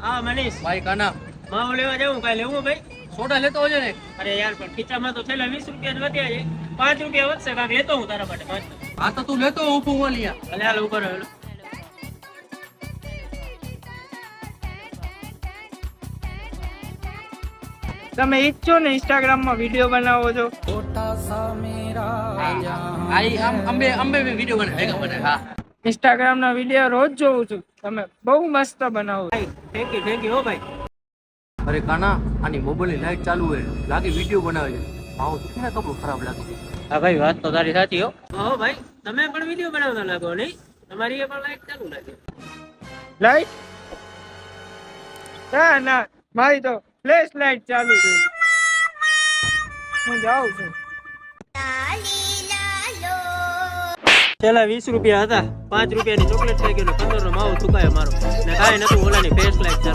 હા મનીષ ભાઈ કાના માવો લેવા જવું કાંઈ લેવું ભાઈ? સોડા લેતો હોજે ને. અરે યાર પણ ખીચામાં તો છેલ્લા 20 રૂપિયા જ વધ્યા છે. 5 રૂપિયા વધશે કાંઈક લેતો હું તારા માટે 5. આ તો તું લેતો હું ફૂવા લિયા. ભલે હાલ ઉપર હાલો. તમે ઈચ્છો ને ઇન્સ્ટાગ્રામ માં વિડીયો બનાવો છો? અંબે વિડિયો બને ભેગા બને. હા ઇન્સ્ટાગ્રામ ના વિડીયો રોજ જોઉં છું. તમે બહુ મસ્ત બનાવો છો. ભાઈ થેન્ક યુ હો ભાઈ. અરે કાના આની મોબાઈલ ની લાઈટ ચાલુ હે લાગે વિડિયો બનાવે છે. આવો તો કેના કપડું ખરાબ લાગે છે. હા ભાઈ વાત તો તારી સાચી હો. હો ભાઈ તમે પણ વિડીયો બનાવતા લાગો નહીં? તમારી એ પણ લાઈટ ચાલુ લાગે. લાઈટ? ના ના મારી તો ફ્લેશ લાઈટ ચાલુ છે. હું જાઉં છું. છેલ્લા 20 રૂપિયા હતા. 5 રૂપિયાની ચોકલેટ થઈ ગઈ ને 15 નો માવો ચુકાયો મારો. ને કાંઈ નતું ઓલાની ફેસ લાઈટ ચાલુ.